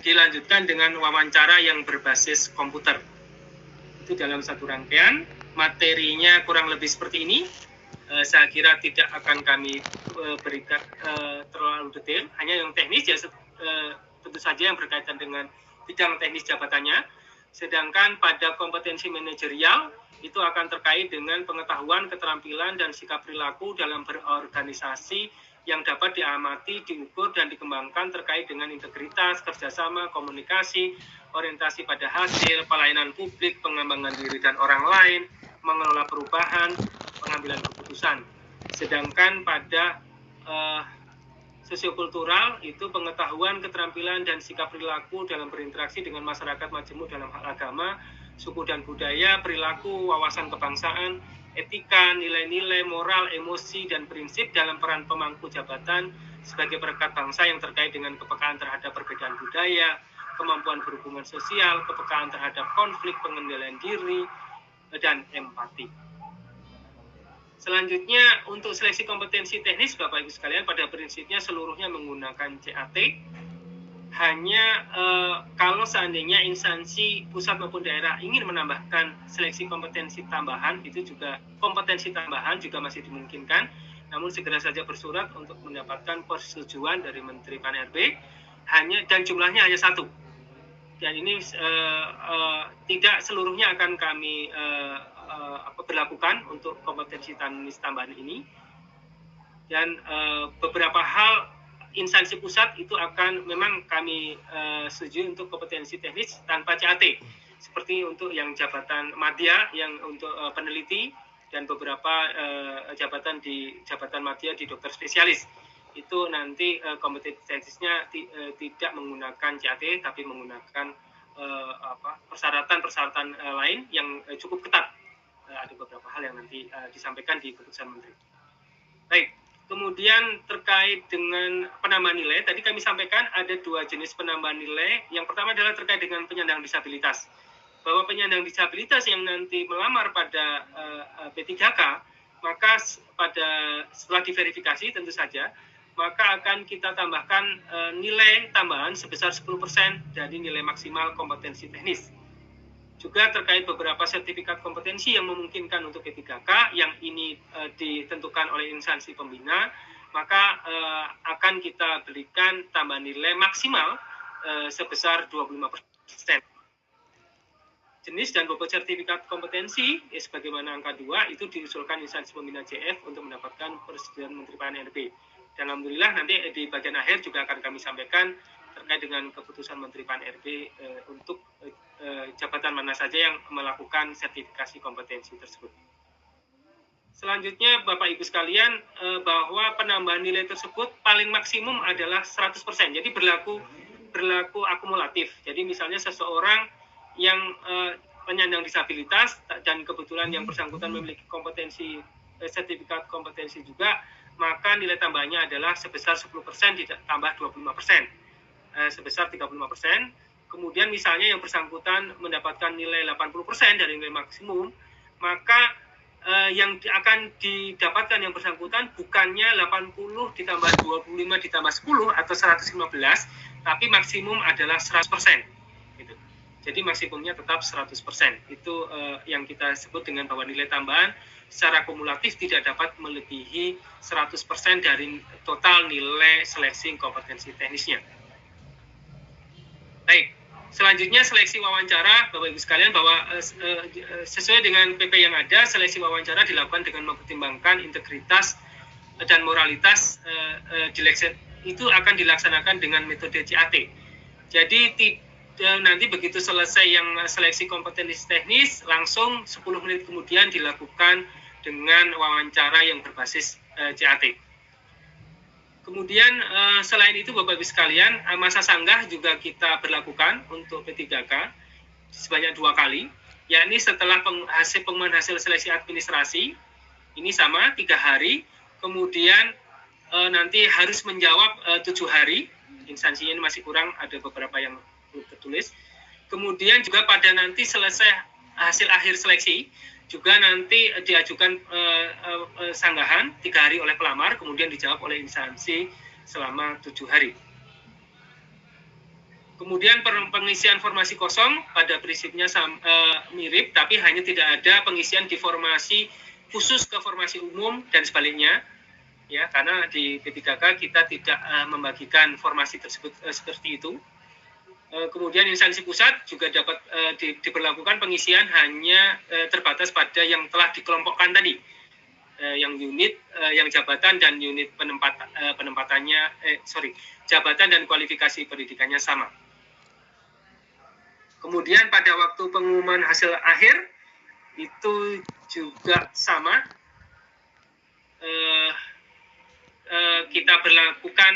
dilanjutkan dengan wawancara yang berbasis komputer. Itu dalam satu rangkaian. Materinya kurang lebih seperti ini. Saya kira tidak akan kami berikan terlalu detail, hanya yang teknis ya tentu saja yang berkaitan dengan bidang teknis jabatannya. Sedangkan pada kompetensi manajerial itu akan terkait dengan pengetahuan, keterampilan, dan sikap perilaku dalam berorganisasi yang dapat diamati, diukur, dan dikembangkan terkait dengan integritas, kerjasama, komunikasi, orientasi pada hasil, pelayanan publik, pengembangan diri dan orang lain, mengelola perubahan, pengambilan keputusan. Sedangkan pada sosiokultural itu pengetahuan, keterampilan, dan sikap perilaku dalam berinteraksi dengan masyarakat majemuk dalam hal agama, suku dan budaya, perilaku, wawasan kebangsaan, etika, nilai-nilai, moral, emosi, dan prinsip dalam peran pemangku jabatan sebagai perekat bangsa yang terkait dengan kepekaan terhadap perbedaan budaya, kemampuan berhubungan sosial, kepekaan terhadap konflik, pengendalian diri, dan empati. Selanjutnya untuk seleksi kompetensi teknis Bapak Ibu sekalian pada prinsipnya seluruhnya menggunakan CAT. Hanya kalau seandainya instansi pusat maupun daerah ingin menambahkan seleksi kompetensi tambahan, itu juga kompetensi tambahan juga masih dimungkinkan. Namun segera saja bersurat untuk mendapatkan persetujuan dari Menteri Pan-RB. Dan jumlahnya hanya 1. Dan ini tidak seluruhnya akan kami berlakukan untuk kompetensi teknis tambahan ini. Dan beberapa hal instansi pusat itu akan memang kami setuju untuk kompetensi teknis tanpa CAT, seperti untuk yang jabatan madya yang untuk peneliti dan beberapa jabatan madya di dokter spesialis. Itu nanti kompetensi teknisnya tidak menggunakan CAT tapi menggunakan persyaratan lain yang cukup ketat. Ada beberapa hal yang nanti disampaikan di keputusan Menteri. Baik, kemudian terkait dengan penambahan nilai, tadi kami sampaikan ada 2 jenis penambahan nilai. Yang pertama adalah terkait dengan penyandang disabilitas. Bahwa penyandang disabilitas yang nanti melamar pada P3K, maka setelah diverifikasi tentu saja, maka akan kita tambahkan nilai tambahan sebesar 10% dari nilai maksimal kompetensi teknis. Juga terkait beberapa sertifikat kompetensi yang memungkinkan untuk P3K yang ini ditentukan oleh instansi pembina, maka akan kita berikan tambahan nilai maksimal sebesar 25%. Jenis dan bobot sertifikat kompetensi sebagaimana angka 2 itu diusulkan instansi pembina JF untuk mendapatkan persetujuan Menteri Pan-RB. Dan alhamdulillah nanti di bagian akhir juga akan kami sampaikan terkait dengan keputusan Menteri Pan-RB untuk jabatan mana saja yang melakukan sertifikasi kompetensi tersebut. Selanjutnya Bapak Ibu sekalian, bahwa penambahan nilai tersebut paling maksimum adalah 100%. Jadi berlaku akumulatif. Jadi misalnya seseorang yang penyandang disabilitas dan kebetulan yang bersangkutan memiliki kompetensi sertifikat kompetensi juga, maka nilai tambahnya adalah sebesar 10% ditambah 25%. Sebesar 35%. Kemudian misalnya yang bersangkutan mendapatkan nilai 80% dari nilai maksimum, maka yang akan didapatkan yang bersangkutan bukannya 80 ditambah 25 ditambah 10 atau 115, tapi maksimum adalah 100%. Gitu. Jadi maksimumnya tetap 100%. Itu yang kita sebut dengan bahwa nilai tambahan secara kumulatif tidak dapat melebihi 100% dari total nilai seleksi kompetensi teknisnya. Baik, selanjutnya seleksi wawancara, Bapak Ibu sekalian, bahwa sesuai dengan PP yang ada, seleksi wawancara dilakukan dengan mempertimbangkan integritas dan moralitas itu akan dilaksanakan dengan metode CAT. Jadi nanti begitu selesai yang seleksi kompetensi teknis, langsung 10 menit kemudian dilakukan dengan wawancara yang berbasis CAT. Kemudian selain itu Bapak Ibu sekalian, masa sanggah juga kita berlakukan untuk P3K sebanyak 2 kali, yakni setelah pengumuman hasil seleksi administrasi, ini sama 3 hari, kemudian nanti harus menjawab 7 hari, instansinya ini masih kurang, ada beberapa yang belum tertulis. Kemudian juga pada nanti selesai hasil akhir seleksi, juga nanti diajukan sanggahan 3 hari oleh pelamar, kemudian dijawab oleh instansi selama 7 hari. Kemudian pengisian formasi kosong pada prinsipnya mirip, tapi hanya tidak ada pengisian di formasi khusus ke formasi umum dan sebaliknya, ya, karena di P3K kita tidak membagikan formasi tersebut seperti itu. Kemudian instansi pusat juga dapat diberlakukan pengisian hanya terbatas pada yang telah dikelompokkan tadi, yang unit, yang jabatan dan unit penempatannya, jabatan dan kualifikasi pendidikannya sama. Kemudian pada waktu pengumuman hasil akhir itu juga sama, kita berlakukan